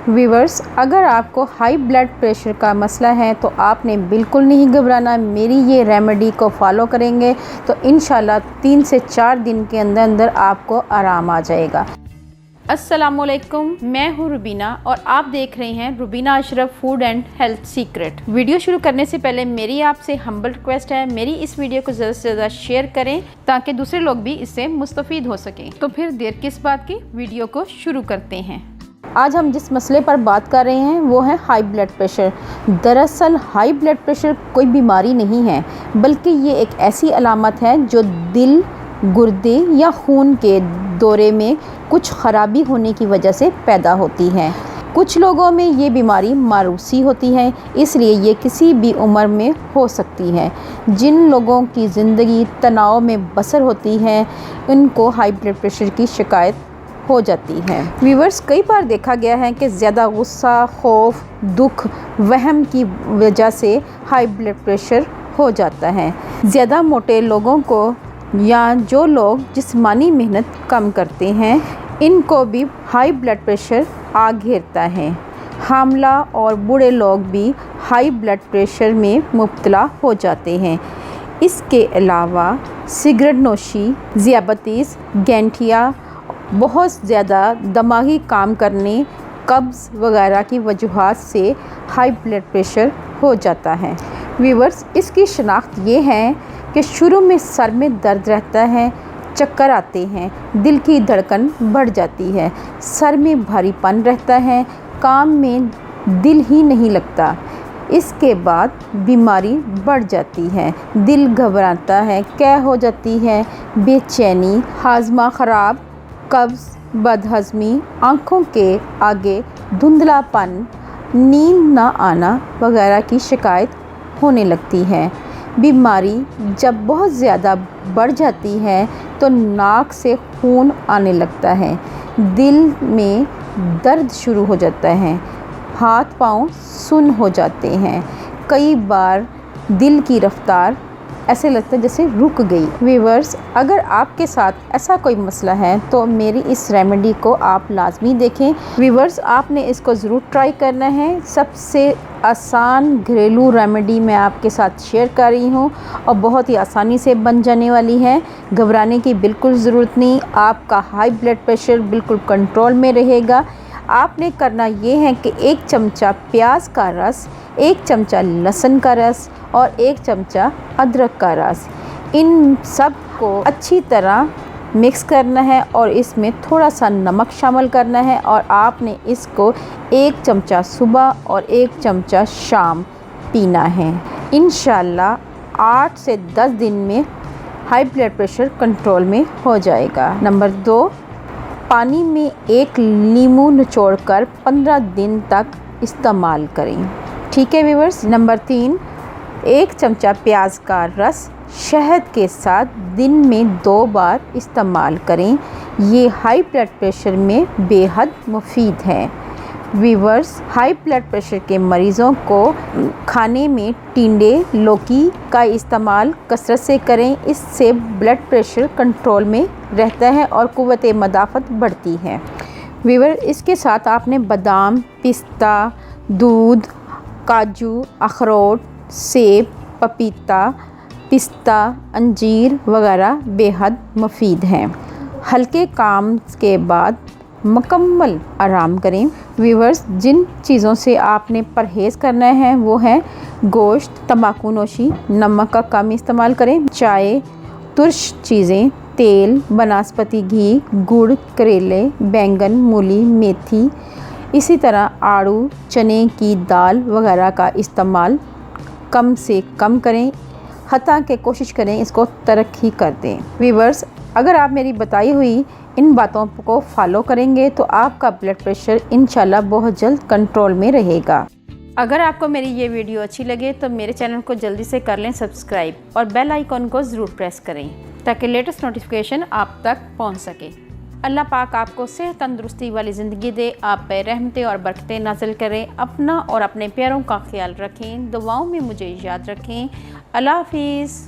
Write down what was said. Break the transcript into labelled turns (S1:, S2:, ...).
S1: Viewers, अगर आपको high blood pressure का मसला है तो आपने बिल्कुल नहीं घबराना। मेरी ये रेमेडी को फॉलो करेंगे तो इंशाल्लाह 3 से 4 दिन के अंदर अंदर आपको आराम आ जाएगा। अस्सलामुअलैकुम, मैं हूँ रुबीना और आप देख रहे हैं Rubina Ashraf food and health secret. Video शुरू करने से पहले मेरी आपसे हम्बल रिक्वेस्ट है, मेरी इस वीडियो को ज़्यादा से ज़्यादा शेयर करें ताकि दूसरे लोग भी इससे मुस्तफ़ीद हो सकें। तो फिर देर किस बात की, वीडियो को शुरू करते हैं। आज हम जिस मसले पर बात कर रहे हैं वो है हाई ब्लड प्रेशर। दरअसल हाई ब्लड प्रेशर कोई बीमारी नहीं है, बल्कि ये एक ऐसी अलामत है जो दिल, गुर्दे या खून के दौरे में कुछ ख़राबी होने की वजह से पैदा होती है। कुछ लोगों में ये बीमारी मारूसी होती है, इसलिए ये किसी भी उम्र में हो सकती है। जिन लोगों की ज़िंदगी तनाव में बसर होती है उनको हाई ब्लड प्रेशर की शिकायत हो जाती है। व्यूअर्स, कई बार देखा गया है कि ज़्यादा गुस्सा, खौफ, दुख, वहम की वजह से हाई ब्लड प्रेशर हो जाता है। ज़्यादा मोटे लोगों को या जो लोग जिस्मानी मेहनत कम करते हैं, इनको भी हाई ब्लड प्रेशर आ घेरता है। हामला और बूढ़े लोग भी हाई ब्लड प्रेशर में मुब्तला हो जाते हैं। इसके अलावा सिगरेट नोशी, ज़ियाबतीस, गैंठिया, बहुत ज़्यादा दिमागी काम करने, कब्ज़ वगैरह की वजूहात से हाई ब्लड प्रेशर हो जाता है। व्यूअर्स, इसकी शनाख्त ये है कि शुरू में सर में दर्द रहता है, चक्कर आते हैं, दिल की धड़कन बढ़ जाती है, सर में भारीपन रहता है, काम में दिल ही नहीं लगता। इसके बाद बीमारी बढ़ जाती है, दिल घबराता है, कै हो जाती है, बेचैनी, हाजमा ख़राब, कब्ज़, बदहज़मी, आँखों के आगे धुंधलापन, नींद ना आना वगैरह की शिकायत होने लगती है। बीमारी जब बहुत ज़्यादा बढ़ जाती है तो नाक से खून आने लगता है, दिल में दर्द शुरू हो जाता है, हाथ पाँव सुन्न हो जाते हैं, कई बार दिल की रफ्तार ऐसे लगता है जैसे रुक गई। व्यूअर्स, अगर आपके साथ ऐसा कोई मसला है तो मेरी इस रेमेडी को आप लाजमी देखें। व्यूअर्स, आपने इसको ज़रूर ट्राई करना है। सबसे आसान घरेलू रेमेडी मैं आपके साथ शेयर कर रही हूँ और बहुत ही आसानी से बन जाने वाली है। घबराने की बिल्कुल ज़रूरत नहीं, आपका हाई ब्लड प्रेशर बिल्कुल कंट्रोल में रहेगा। आपने करना ये है कि 1 चमचा प्याज का रस, 1 चमचा लहसुन का रस और 1 चमचा अदरक का रस, इन सब को अच्छी तरह मिक्स करना है और इसमें थोड़ा सा नमक शामिल करना है और आपने इसको 1 चमचा सुबह और 1 चमचा शाम पीना है। इंशाल्लाह 8 से 10 दिन में हाई ब्लड प्रेशर कंट्रोल में हो जाएगा। नंबर 2, पानी में 1 नींबू निचोड़कर 15 दिन तक इस्तेमाल करें। ठीक है व्यूअर्स। नंबर 3, 1 चमचा प्याज का रस शहद के साथ दिन में 2 बार इस्तेमाल करें। ये हाई ब्लड प्रेशर में बेहद मुफीद है। व्यूअर्स, हाई ब्लड प्रेशर के मरीज़ों को खाने में टिंडे, लौकी का इस्तेमाल कसरत से करें, इससे ब्लड प्रेशर कंट्रोल में रहता है और क़ुव्वत मदाफ़त बढ़ती है। व्यूअर्स, इसके साथ आपने बादाम, पिस्ता, दूध, काजू, अखरोट, सेब, पपीता, पिस्ता, अंजीर वगैरह बेहद मुफीद हैं। हल्के काम के बाद मुकम्मल आराम करें। व्यूअर्स, जिन चीज़ों से आपने परहेज़ करना है वो है गोश्त, तंबाकू नोशी, नमक का कम इस्तेमाल करें, चाय, तुर्श चीज़ें, तेल, बनस्पति घी, गुड़, करेले, बैंगन, मूली, मेथी, इसी तरह आड़ू, चने की दाल वगैरह का इस्तेमाल कम से कम करें, हत्ता के कोशिश करें इसको तर्क ही कर दें। व्यूअर्स, अगर आप मेरी बताई हुई इन बातों को फॉलो करेंगे तो आपका ब्लड प्रेशर इंशाल्लाह बहुत जल्द कंट्रोल में रहेगा। अगर आपको मेरी ये वीडियो अच्छी लगे तो मेरे चैनल को जल्दी से कर लें सब्सक्राइब और बेल आइकॉन को ज़रूर प्रेस करें ताकि लेटेस्ट नोटिफिकेशन आप तक पहुंच सके। अल्लाह पाक आपको सेहत तंदुरुस्ती वाली ज़िंदगी दे, आप पे रहमतें और बरकतें नाज़िल करें। अपना और अपने प्यारों का ख्याल रखें, दुआओं में मुझे याद रखें। अल्लाह हाफ़िज़।